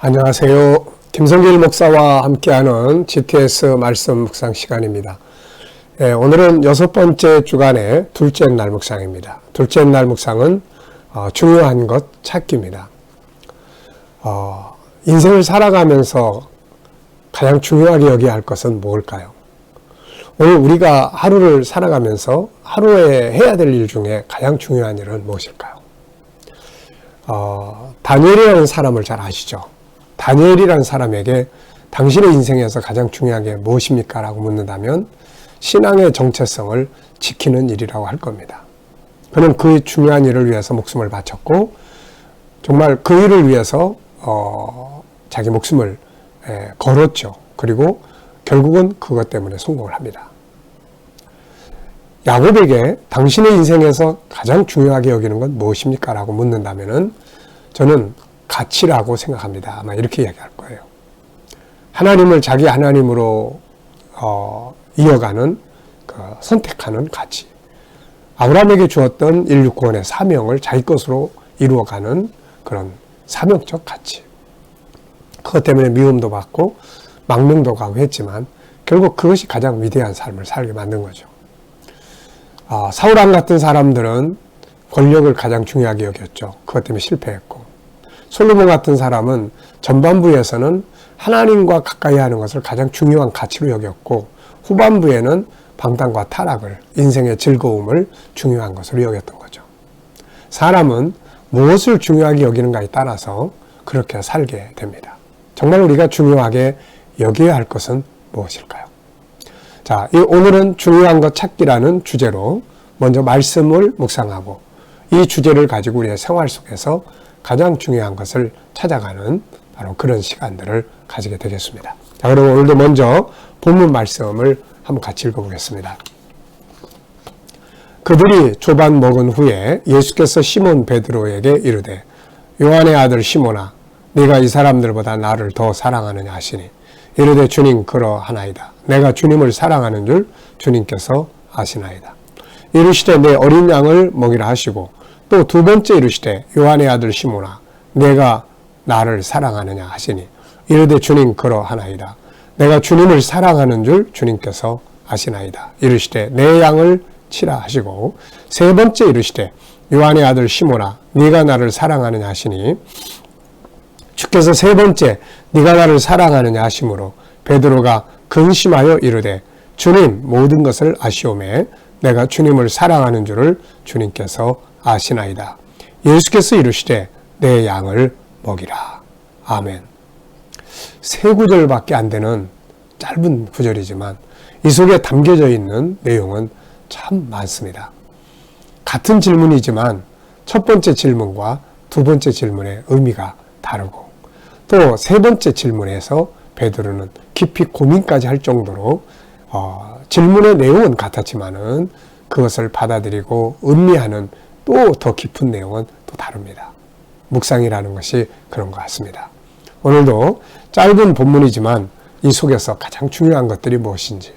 안녕하세요. 김성길 목사와 함께하는 GTS 말씀 묵상 시간입니다. 오늘은 6번째 주간의 둘째 날 묵상입니다. 둘째 날 묵상은 중요한 것 찾기입니다. 인생을 살아가면서 가장 중요하게 여겨야 할 것은 무엇일까요? 오늘 우리가 하루를 살아가면서 하루에 해야 될 일 중에 가장 중요한 일은 무엇일까요? 다니엘이라는 사람을 잘 아시죠? 다니엘이라는 사람에게 당신의 인생에서 가장 중요한 게 무엇입니까? 라고 묻는다면 신앙의 정체성을 지키는 일이라고 할 겁니다. 그는 그 중요한 일을 위해서 목숨을 바쳤고 정말 그 일을 위해서 자기 목숨을 걸었죠. 그리고 결국은 그것 때문에 성공을 합니다. 야곱에게 당신의 인생에서 가장 중요하게 여기는 건 무엇입니까? 라고 묻는다면은 저는 가치라고 생각합니다. 아마 이렇게 이야기할 거예요. 하나님을 자기 하나님으로 이어가는 선택하는 가치. 아브라함에게 주었던 인류 구원의 사명을 자기 것으로 이루어가는 그런 사명적 가치. 그것 때문에 미움도 받고 망명도 가고 했지만 결국 그것이 가장 위대한 삶을 살게 만든 거죠. 사울왕 같은 사람들은 권력을 가장 중요하게 여겼죠. 그것 때문에 실패했고 솔로몬 같은 사람은 전반부에서는 하나님과 가까이 하는 것을 가장 중요한 가치로 여겼고 후반부에는 방탕과 타락을, 인생의 즐거움을 중요한 것으로 여겼던 거죠. 사람은 무엇을 중요하게 여기는가에 따라서 그렇게 살게 됩니다. 정말 우리가 중요하게 여겨야 할 것은 무엇일까요? 자, 오늘은 중요한 것 찾기라는 주제로 먼저 말씀을 묵상하고 이 주제를 가지고 우리의 생활 속에서 가장 중요한 것을 찾아가는 바로 그런 시간들을 가지게 되겠습니다. 자, 그럼 오늘도 먼저 본문 말씀을 한번 같이 읽어보겠습니다. 그들이 조반 먹은 후에 예수께서 시몬 베드로에게 이르되 요한의 아들 시몬아 네가 이 사람들보다 나를 더 사랑하느냐 하시니 이르되 주님 그러하나이다. 내가 주님을 사랑하는 줄 주님께서 아시나이다. 이르시되 내 어린 양을 먹이라 하시고 또 두 번째 이르시되 요한의 아들 시몬아 내가 나를 사랑하느냐 하시니 이르되 주님 그러하나이다. 내가 주님을 사랑하는 줄 주님께서 아시나이다. 이르시되 내 양을 치라 하시고 세 번째 이르시되 요한의 아들 시몬아 네가 나를 사랑하느냐 하시니 주께서 세 번째 네가 나를 사랑하느냐 하심으로 베드로가 근심하여 이르되 주님 모든 것을 아시오매 내가 주님을 사랑하는 줄을 주님께서 아시나이다. 예수께서 이르시되 내 양을 먹이라. 아멘. 세 구절밖에 안 되는 짧은 구절이지만 이 속에 담겨져 있는 내용은 참 많습니다. 같은 질문이지만 첫 번째 질문과 두 번째 질문의 의미가 다르고 또 세 번째 질문에서 베드로는 깊이 고민까지 할 정도로 질문의 내용은 같았지만은 그것을 받아들이고 음미하는 또 더 깊은 내용은 또 다릅니다. 묵상이라는 것이 그런 것 같습니다. 오늘도 짧은 본문이지만 이 속에서 가장 중요한 것들이 무엇인지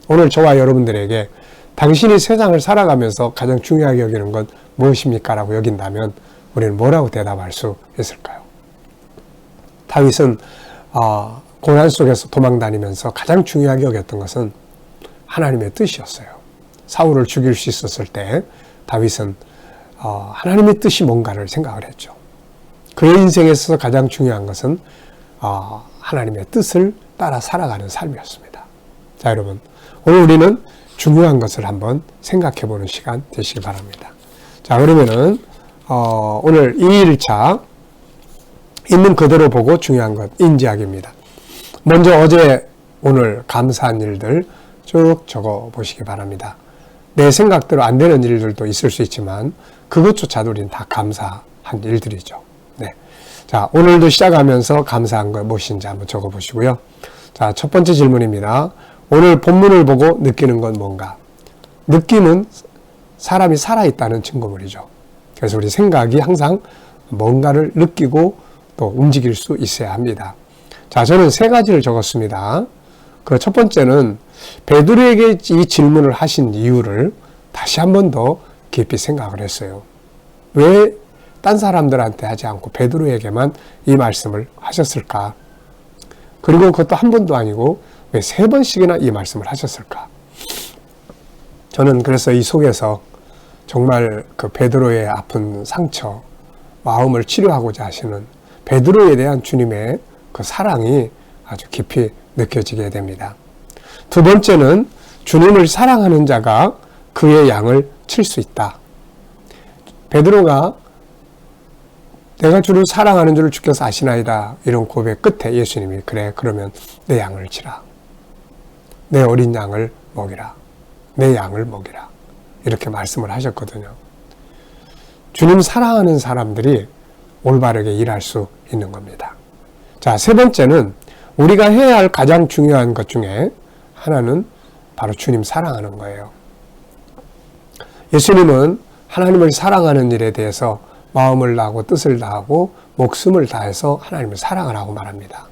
오늘 저와 여러분들에게 당신이 세상을 살아가면서 가장 중요하게 여기는 건 무엇입니까? 라고 여긴다면 우리는 뭐라고 대답할 수 있을까요? 다윗은 고난 속에서 도망다니면서 가장 중요하게 여겼던 것은 하나님의 뜻이었어요. 사울을 죽일 수 있었을 때 다윗은 하나님의 뜻이 뭔가를 생각을 했죠. 그의 인생에 있어서 가장 중요한 것은 하나님의 뜻을 따라 살아가는 삶이었습니다. 자, 여러분 오늘 우리는 중요한 것을 한번 생각해 보는 시간 되시기 바랍니다. 자, 그러면은 오늘 2일차 있는 그대로 보고 중요한 것 인지하기입니다. 먼저 어제 오늘 감사한 일들 쭉 적어 보시기 바랍니다. 내 생각대로 안 되는 일들도 있을 수 있지만 그것조차도 우리는 다 감사한 일들이죠. 네. 자, 오늘도 시작하면서 감사한 것 무엇인지 한번 적어 보시고요. 자, 첫 번째 질문입니다. 오늘 본문을 보고 느끼는 건 뭔가? 느낌은 사람이 살아있다는 증거물이죠. 그래서 우리 생각이 항상 뭔가를 느끼고 또 움직일 수 있어야 합니다. 자, 저는 세 가지를 적었습니다. 그 첫 번째는 베드로에게 이 질문을 하신 이유를 다시 한 번 더 깊이 생각을 했어요. 왜 딴 사람들한테 하지 않고 베드로에게만 이 말씀을 하셨을까? 그리고 그것도 한 번도 아니고 왜 3번씩이나 이 말씀을 하셨을까? 저는 그래서 이 속에서 정말 그 베드로의 아픈 상처, 마음을 치료하고자 하시는 베드로에 대한 주님의 그 사랑이 아주 깊이 느껴지게 됩니다. 두 번째는 주님을 사랑하는 자가 그의 양을 칠 수 있다. 베드로가 내가 주를 사랑하는 줄을 주께서 아시나이다. 이런 고백 끝에 예수님이 그래 그러면 내 양을 치라. 내 어린 양을 먹이라. 내 양을 먹이라. 이렇게 말씀을 하셨거든요. 주님 사랑하는 사람들이 올바르게 일할 수 있는 겁니다. 자, 세 번째는 우리가 해야 할 가장 중요한 것 중에 하나는 바로 주님 사랑하는 거예요. 예수님은 하나님을 사랑하는 일에 대해서 마음을 다하고 뜻을 다하고 목숨을 다해서 하나님을 사랑하라고 말합니다.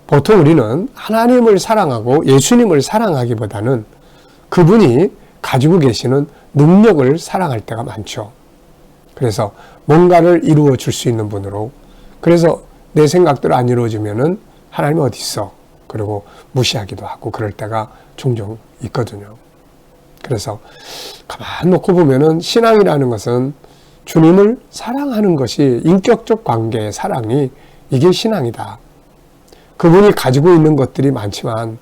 보통 우리는 하나님을 사랑하고 예수님을 사랑하기보다는 그분이 가지고 계시는 능력을 사랑할 때가 많죠. 그래서 뭔가를 이루어 줄 수 있는 분으로, 그래서 내 생각대로 안 이루어지면은 하나님 어디 있어? 그리고 무시하기도 하고 그럴 때가 종종 있거든요. 그래서 가만 놓고 보면은 신앙이라는 것은 주님을 사랑하는 것이 인격적 관계의 사랑이 이게 신앙이다. 그분이 가지고 있는 것들이 많지만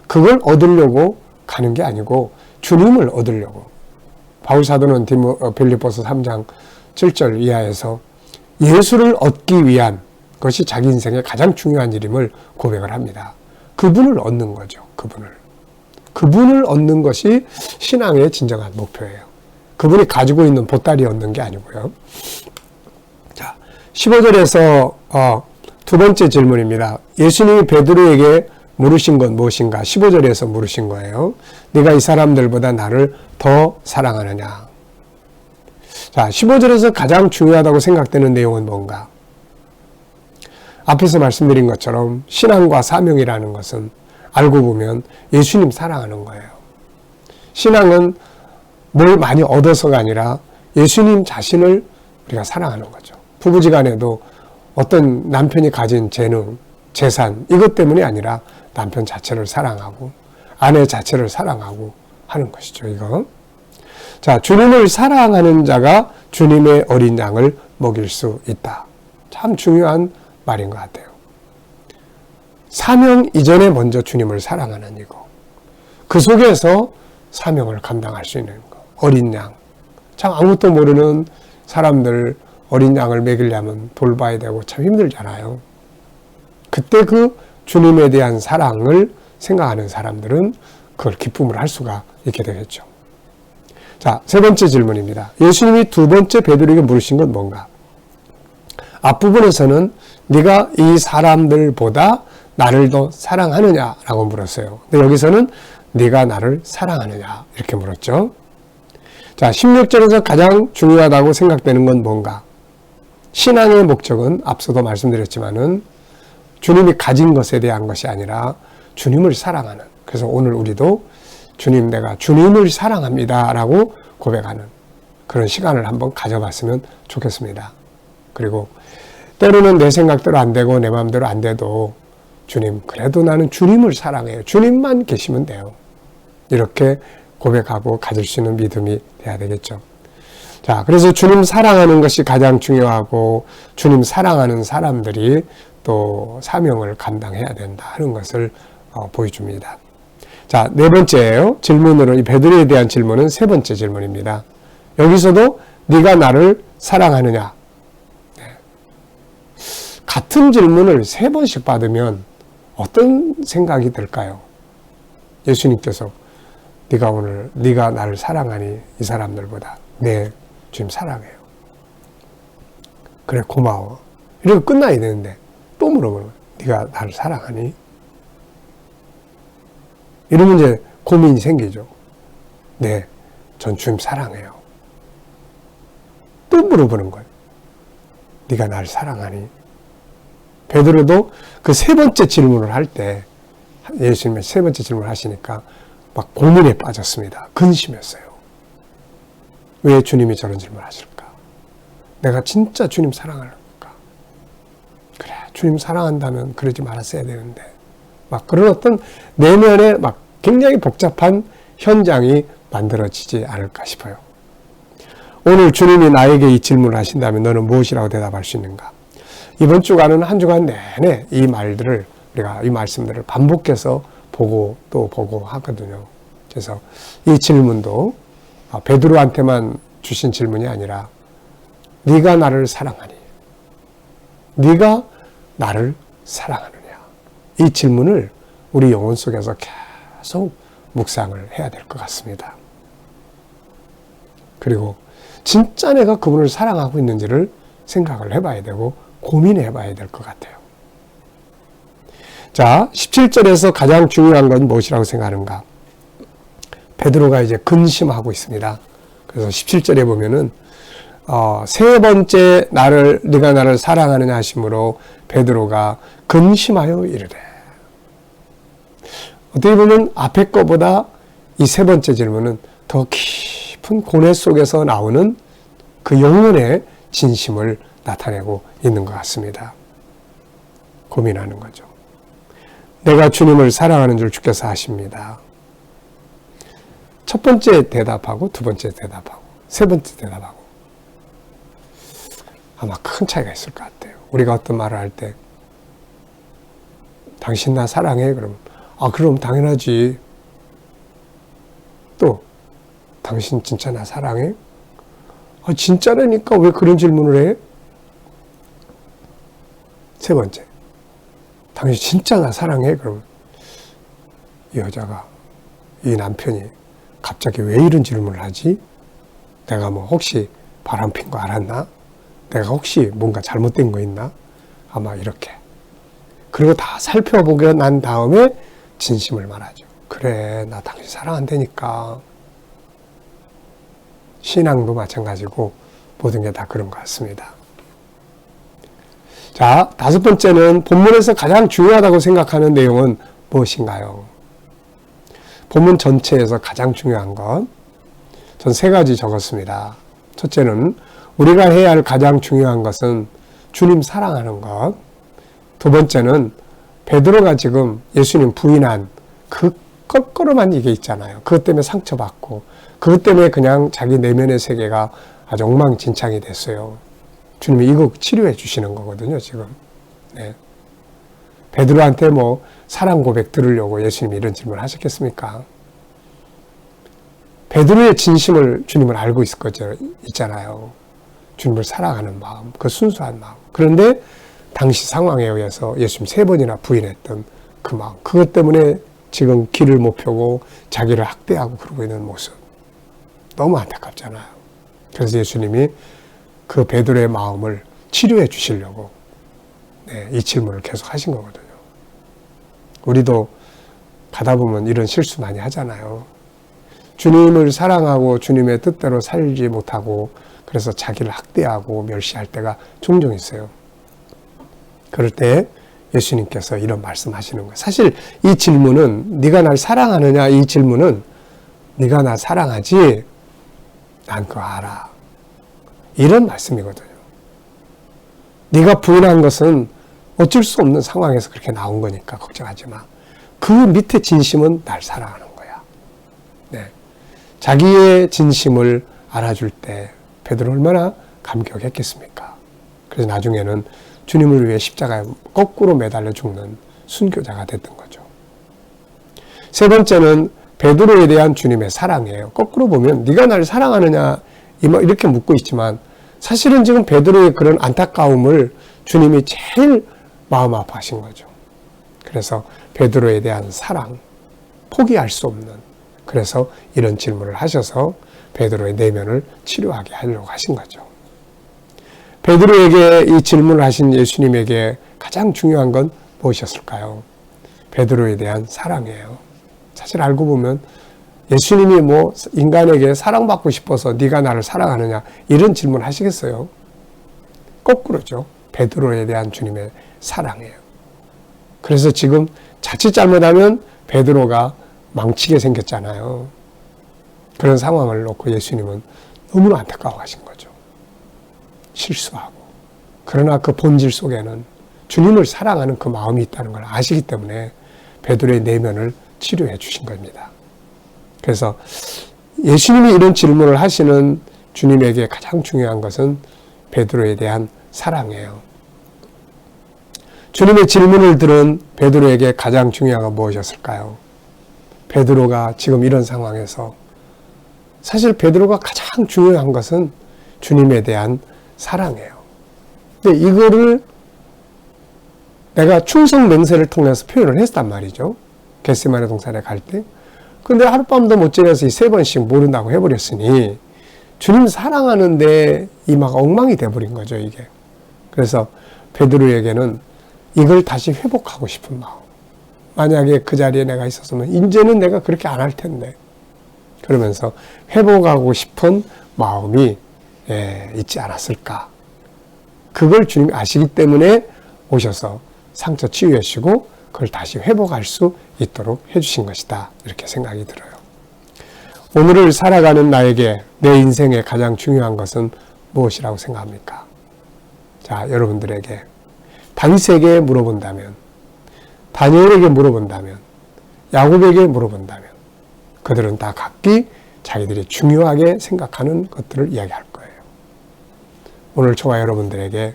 그걸 얻으려고 가는 게 아니고 주님을 얻으려고. 바울 사도는 빌립보서 3장 7절 이하에서 예수를 얻기 위한 것이 자기 인생의 가장 중요한 일임을 고백을 합니다. 그분을 얻는 거죠. 그분을 얻는 것이 신앙의 진정한 목표예요. 그분이 가지고 있는 보따리 얻는 게 아니고요. 자, 15절에서 두 번째 질문입니다. 예수님이 베드로에게 물으신 건 무엇인가? 15절에서 물으신 거예요. 네가 이 사람들보다 나를 더 사랑하느냐? 자, 15절에서 가장 중요하다고 생각되는 내용은 뭔가? 앞에서 말씀드린 것처럼 신앙과 사명이라는 것은 알고 보면 예수님 사랑하는 거예요. 신앙은 뭘 많이 얻어서가 아니라 예수님 자신을 우리가 사랑하는 거죠. 부부지간에도 어떤 남편이 가진 재능, 재산 이것 때문이 아니라 남편 자체를 사랑하고 아내 자체를 사랑하고 하는 것이죠. 이거. 자, 주님을 사랑하는 자가 주님의 어린 양을 먹일 수 있다. 참 중요한 말인 것 같아요. 사명 이전에 먼저 주님을 사랑하는 이고 그 속에서 사명을 감당할 수 있는 거. 어린 양. 참 아무것도 모르는 사람들 어린 양을 먹이려면 돌봐야 되고 참 힘들잖아요. 그때 그 주님에 대한 사랑을 생각하는 사람들은 그걸 기쁨을 할 수가 있게 되겠죠. 자, 세 번째 질문입니다. 예수님이 두 번째 베드로에게 물으신 건 뭔가? 앞부분에서는 네가 이 사람들보다 나를 더 사랑하느냐라고 물었어요. 근데 여기서는 네가 나를 사랑하느냐 이렇게 물었죠. 자, 16절에서 가장 중요하다고 생각되는 건 뭔가? 신앙의 목적은 앞서도 말씀드렸지만은 주님이 가진 것에 대한 것이 아니라 주님을 사랑하는. 그래서 오늘 우리도 주님, 내가 주님을 사랑합니다 라고 고백하는 그런 시간을 한번 가져봤으면 좋겠습니다. 그리고 때로는 내 생각대로 안 되고 내 마음대로 안 돼도 주님, 그래도 나는 주님을 사랑해요. 주님만 계시면 돼요. 이렇게 고백하고 가질 수 있는 믿음이 돼야 되겠죠. 자, 그래서 주님 사랑하는 것이 가장 중요하고 주님 사랑하는 사람들이 또 사명을 감당해야 된다 하는 것을 보여줍니다. 자, 네 번째예요. 질문으로 이 베드로에 대한 질문은 세 번째 질문입니다. 여기서도 네가 나를 사랑하느냐? 네. 같은 질문을 세 번씩 받으면 어떤 생각이 들까요? 예수님께서 네가 나를 사랑하니 이 사람들보다 네, 주님 사랑해요. 그래, 고마워. 이러고 끝나야 되는데 또 물어보는 거예요. 네가 나를 사랑하니? 이러면 이제 고민이 생기죠. 네, 전 주님 사랑해요. 또 물어보는 거예요. 네가 나를 사랑하니? 베드로도 그 세 번째 질문을 할 때 예수님의 세 번째 질문을 하시니까 막 고민에 빠졌습니다. 근심했어요. 왜 주님이 저런 질문을 하실까? 내가 진짜 주님 사랑할까? 그래, 주님 사랑한다면 그러지 말았어야 되는데. 막 그런 어떤 내면에 막 굉장히 복잡한 현장이 만들어지지 않을까 싶어요. 오늘 주님이 나에게 이 질문을 하신다면 너는 무엇이라고 대답할 수 있는가? 이번 주간은 한 주간 내내 이 말들을, 우리가 이 말씀들을 반복해서 보고 또 보고 하거든요. 그래서 이 질문도 베드로한테만 주신 질문이 아니라 네가 나를 사랑하니? 네가 나를 사랑하느냐? 이 질문을 우리 영혼 속에서 계속 묵상을 해야 될 것 같습니다. 그리고 진짜 내가 그분을 사랑하고 있는지를 생각을 해봐야 되고 고민해 봐야 될 것 같아요. 자, 17절에서 가장 중요한 건 무엇이라고 생각하는가? 베드로가 이제 근심하고 있습니다. 그래서 17절에 보면은 세 번째 네가 나를 사랑하느냐 하심으로 베드로가 근심하여 이르되. 어떻게 보면 앞에 거보다 이 세 번째 질문은 더 깊은 고뇌 속에서 나오는 그 영혼의 진심을 나타내고 있는 것 같습니다. 고민하는 거죠. 내가 주님을 사랑하는 줄 주께서 아십니다. 첫 번째 대답하고 두 번째 대답하고 세 번째 대답하고 아마 큰 차이가 있을 것 같아요. 우리가 어떤 말을 할 때 당신 나 사랑해? 그럼 당연하지. 또 당신 진짜 나 사랑해? 진짜라니까 왜 그런 질문을 해? 세 번째, 당신 진짜 나 사랑해? 그럼 이 여자가, 이 남편이 갑자기 왜 이런 질문을 하지? 내가 뭐 혹시 바람핀 거 알았나? 내가 혹시 뭔가 잘못된 거 있나? 아마 이렇게. 그리고 다 살펴보고 난 다음에 진심을 말하죠. 그래, 나 당신 사랑한다니까. 신앙도 마찬가지고 모든 게 다 그런 것 같습니다. 자, 다섯 번째는 본문에서 가장 중요하다고 생각하는 내용은 무엇인가요? 본문 전체에서 가장 중요한 것, 전 세 가지 적었습니다. 첫째는 우리가 해야 할 가장 중요한 것은 주님 사랑하는 것. 두 번째는 베드로가 지금 예수님 부인한 그 껄끄러만 이게 있잖아요. 그것 때문에 상처받고 그것 때문에 그냥 자기 내면의 세계가 아주 엉망진창이 됐어요. 주님이 이거 치료해 주시는 거거든요, 지금. 네. 베드로한테 뭐 사랑 고백 들으려고 예수님이 이런 질문을 하셨겠습니까? 베드로의 진심을 주님을 알고 있잖아요. 주님을 사랑하는 마음, 그 순수한 마음. 그런데 당시 상황에 의해서 예수님 3번이나 부인했던 그 마음. 그것 때문에 지금 길을 못 펴고 자기를 학대하고 그러고 있는 모습. 너무 안타깝잖아요. 그래서 예수님이 그 베드로의 마음을 치료해 주시려고 이 질문을 계속 하신 거거든요. 우리도 가다 보면 이런 실수 많이 하잖아요. 주님을 사랑하고 주님의 뜻대로 살지 못하고 그래서 자기를 학대하고 멸시할 때가 종종 있어요. 그럴 때 예수님께서 이런 말씀하시는 거예요. 사실 이 질문은 네가 날 사랑하느냐 이 질문은 네가 나 사랑하지? 난 그거 알아. 이런 말씀이거든요. 네가 부인한 것은 어쩔 수 없는 상황에서 그렇게 나온 거니까 걱정하지 마. 그 밑에 진심은 날 사랑하는 거야. 네. 자기의 진심을 알아줄 때 베드로 얼마나 감격했겠습니까? 그래서 나중에는 주님을 위해 십자가에 거꾸로 매달려 죽는 순교자가 됐던 거죠. 세 번째는 베드로에 대한 주님의 사랑이에요. 거꾸로 보면 네가 나를 사랑하느냐 이렇게 묻고 있지만 사실은 지금 베드로의 그런 안타까움을 주님이 제일 마음 아파하신 거죠. 그래서 베드로에 대한 사랑, 포기할 수 없는, 그래서 이런 질문을 하셔서 베드로의 내면을 치료하게 하려고 하신 거죠. 베드로에게 이 질문을 하신 예수님에게 가장 중요한 건 무엇이었을까요? 베드로에 대한 사랑이에요. 사실 알고 보면 예수님이 뭐 인간에게 사랑받고 싶어서 네가 나를 사랑하느냐 이런 질문 하시겠어요? 거꾸로죠. 베드로에 대한 주님의 사랑이에요. 그래서 지금 자칫 잘못하면 베드로가 망치게 생겼잖아요. 그런 상황을 놓고 예수님은 너무나 안타까워하신 거죠. 실수하고, 그러나 그 본질 속에는 주님을 사랑하는 그 마음이 있다는 걸 아시기 때문에 베드로의 내면을 치료해 주신 겁니다. 그래서 예수님이 이런 질문을 하시는 주님에게 가장 중요한 것은 베드로에 대한 사랑이에요. 주님의 질문을 들은 베드로에게 가장 중요한 건 무엇이었을까요? 베드로가 지금 이런 상황에서 사실 베드로가 가장 중요한 것은 주님에 대한 사랑이에요. 근데 이거를 내가 충성 맹세를 통해서 표현을 했단 말이죠. 겟세마네 동산에 갈 때. 근데 하룻밤도 못 지내서 이 3번씩 모른다고 해버렸으니 주님 사랑하는데 이마가 엉망이 돼버린 거죠, 이게. 그래서 베드로에게는 이걸 다시 회복하고 싶은 마음. 만약에 그 자리에 내가 있었으면 이제는 내가 그렇게 안 할 텐데. 그러면서 회복하고 싶은 마음이 있지 않았을까. 그걸 주님이 아시기 때문에 오셔서 상처 치유해 주시고 그걸 다시 회복할 수 있도록 해주신 것이다. 이렇게 생각이 들어요. 오늘을 살아가는 나에게 내 인생에 가장 중요한 것은 무엇이라고 생각합니까? 자, 여러분들에게 다윗에게 물어본다면, 다니엘에게 물어본다면, 야곱에게 물어본다면 그들은 다 각기 자기들이 중요하게 생각하는 것들을 이야기할 거예요. 오늘 저와 여러분들에게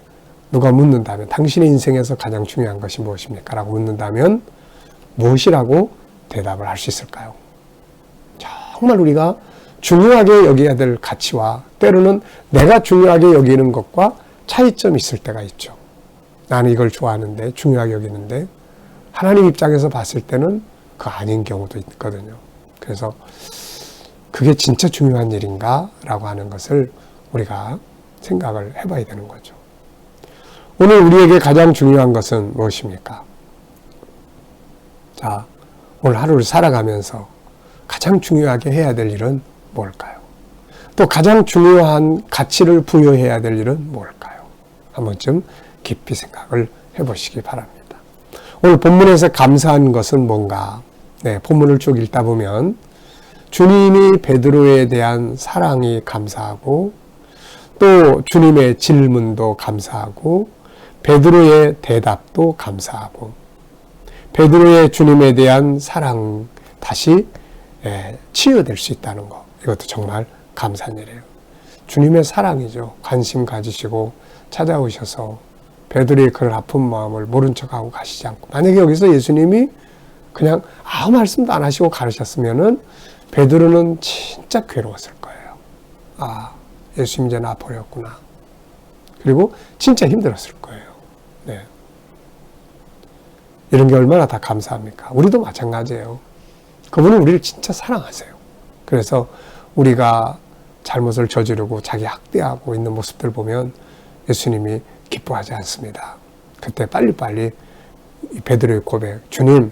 누가 묻는다면 당신의 인생에서 가장 중요한 것이 무엇입니까? 라고 묻는다면 무엇이라고 대답을 할 수 있을까요? 정말 우리가 중요하게 여겨야 될 가치와 때로는 내가 중요하게 여기는 것과 차이점이 있을 때가 있죠. 나는 이걸 좋아하는데 중요하게 여기는데 하나님 입장에서 봤을 때는 그 아닌 경우도 있거든요. 그래서 그게 진짜 중요한 일인가? 라고 하는 것을 우리가 생각을 해봐야 되는 거죠. 오늘 우리에게 가장 중요한 것은 무엇입니까? 자, 오늘 하루를 살아가면서 가장 중요하게 해야 될 일은 뭘까요? 또 가장 중요한 가치를 부여해야 될 일은 뭘까요? 한 번쯤 깊이 생각을 해보시기 바랍니다. 오늘 본문에서 감사한 것은 뭔가? 네, 본문을 쭉 읽다 보면 주님이 베드로에 대한 사랑이 감사하고 또 주님의 질문도 감사하고 베드로의 대답도 감사하고 베드로의 주님에 대한 사랑 다시 치유될 수 있다는 것, 이것도 정말 감사한 일이에요. 주님의 사랑이죠. 관심 가지시고 찾아오셔서 베드로의 그런 아픈 마음을 모른 척하고 가시지 않고, 만약에 여기서 예수님이 그냥 아무 말씀도 안 하시고 가르셨으면은 베드로는 진짜 괴로웠을 거예요. 아, 예수님 이제 나 버렸구나. 그리고 진짜 힘들었을 거예요. 네. 이런 게 얼마나 다 감사합니까? 우리도 마찬가지예요. 그분은 우리를 진짜 사랑하세요. 그래서 우리가 잘못을 저지르고 자기 학대하고 있는 모습들 보면 예수님이 기뻐하지 않습니다. 그때 빨리빨리 베드로의 고백, 주님,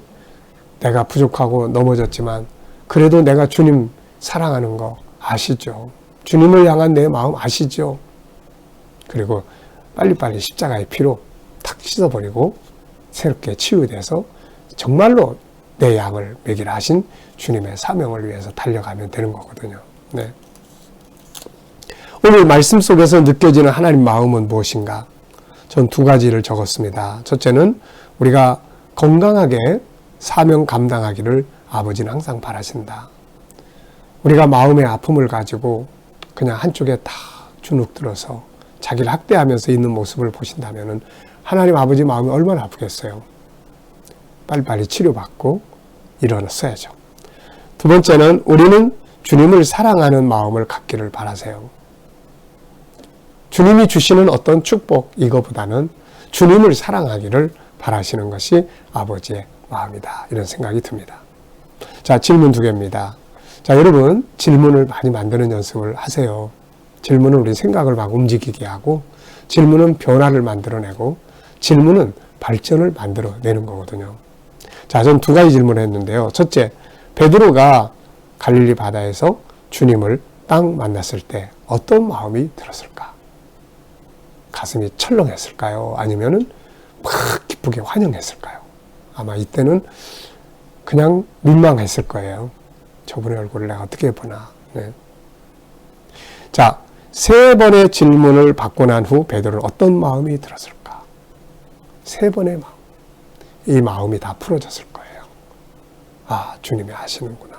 내가 부족하고 넘어졌지만 그래도 내가 주님 사랑하는 거 아시죠? 주님을 향한 내 마음 아시죠? 그리고 빨리빨리 십자가의 피로 탁 씻어버리고 새롭게 치유돼서 정말로 내 양을 먹이라 하신 주님의 사명을 위해서 달려가면 되는 거거든요. 네. 오늘 말씀 속에서 느껴지는 하나님 마음은 무엇인가? 전 두 가지를 적었습니다. 첫째는 우리가 건강하게 사명 감당하기를 아버지는 항상 바라신다. 우리가 마음의 아픔을 가지고 그냥 한쪽에 다 주눅 들어서 자기를 학대하면서 있는 모습을 보신다면 하나님 아버지 마음이 얼마나 아프겠어요. 빨리빨리 치료받고 일어났어야죠. 두 번째는 우리는 주님을 사랑하는 마음을 갖기를 바라세요. 주님이 주시는 어떤 축복 이거보다는 주님을 사랑하기를 바라시는 것이 아버지의 마음이다. 이런 생각이 듭니다. 자, 질문 2개입니다. 자, 여러분 질문을 많이 만드는 연습을 하세요. 질문은 우리 생각을 막 움직이게 하고 질문은 변화를 만들어내고 질문은 발전을 만들어내는 거거든요. 자, 전 2가지 질문을 했는데요. 첫째, 베드로가 갈릴리 바다에서 주님을 딱 만났을 때 어떤 마음이 들었을까? 가슴이 철렁했을까요? 아니면은 막 기쁘게 환영했을까요? 아마 이때는 그냥 민망했을 거예요. 저분의 얼굴을 내가 어떻게 보나. 네. 자, 세 번의 질문을 받고 난 후 베드로는 어떤 마음이 들었을까? 세 번의 마음. 이 마음이 다 풀어졌을 거예요. 아, 주님이 아시는구나.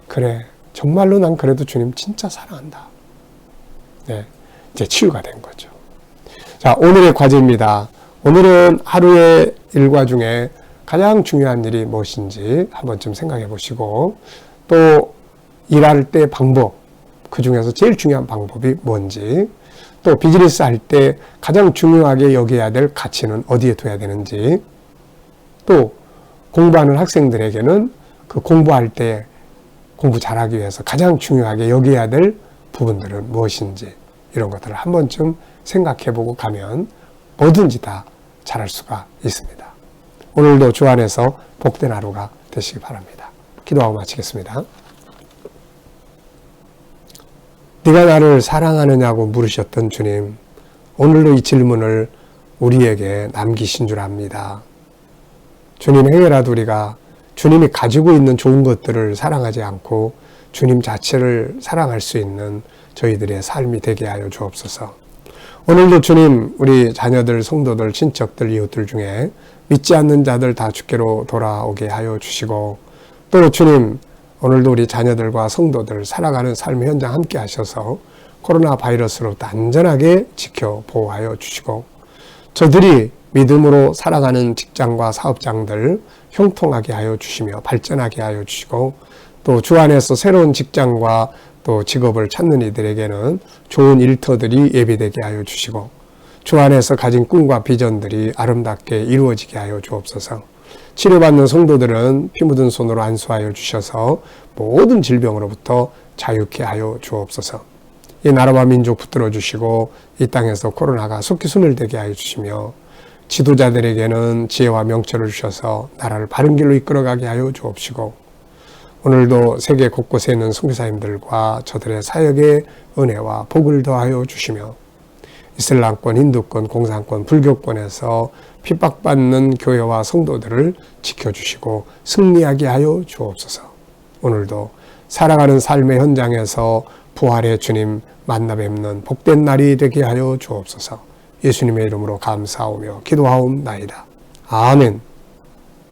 그래. 정말로 난 그래도 주님 진짜 사랑한다. 네, 이제 치유가 된 거죠. 자, 오늘의 과제입니다. 오늘은 하루의 일과 중에 가장 중요한 일이 무엇인지 한 번쯤 생각해 보시고, 또 일할 때 방법, 그 중에서 제일 중요한 방법이 뭔지, 또 비즈니스 할 때 가장 중요하게 여겨야 될 가치는 어디에 둬야 되는지, 또 공부하는 학생들에게는 그 공부할 때 공부 잘하기 위해서 가장 중요하게 여겨야 될 부분들은 무엇인지, 이런 것들을 한 번쯤 생각해 보고 가면 뭐든지 다 잘할 수가 있습니다. 오늘도 주 안에서 복된 하루가 되시기 바랍니다. 기도하고 마치겠습니다. 네가 나를 사랑하느냐고 물으셨던 주님, 오늘도 이 질문을 우리에게 남기신 줄 압니다. 주님, 행여라도 우리가 주님이 가지고 있는 좋은 것들을 사랑하지 않고 주님 자체를 사랑할 수 있는 저희들의 삶이 되게 하여 주옵소서. 오늘도 주님, 우리 자녀들, 성도들, 친척들, 이웃들 중에 믿지 않는 자들 다 주께로 돌아오게 하여 주시고, 또 주님, 오늘도 우리 자녀들과 성도들 살아가는 삶의 현장 함께 하셔서 코로나 바이러스로부터 안전하게 지켜 보호하여 주시고, 저들이 믿음으로 살아가는 직장과 사업장들 형통하게 하여 주시며 발전하게 하여 주시고, 또 주 안에서 새로운 직장과 또 직업을 찾는 이들에게는 좋은 일터들이 예비되게 하여 주시고, 주 안에서 가진 꿈과 비전들이 아름답게 이루어지게 하여 주옵소서. 치료받는 성도들은 피 묻은 손으로 안수하여 주셔서 모든 질병으로부터 자유케 하여 주옵소서. 이 나라와 민족 붙들어 주시고 이 땅에서 코로나가 속히 소멸되게 하여 주시며, 지도자들에게는 지혜와 명철을 주셔서 나라를 바른 길로 이끌어가게 하여 주옵시고, 오늘도 세계 곳곳에 있는 선교사님들과 저들의 사역에 은혜와 복을 더하여 주시며, 이슬람권, 힌두권, 공산권, 불교권에서 핍박받는 교회와 성도들을 지켜주시고 승리하게 하여 주옵소서. 오늘도 살아가는 삶의 현장에서 부활의 주님 만나 뵙는 복된 날이 되게 하여 주옵소서. 예수님의 이름으로 감사하며 기도하옵나이다. 아멘.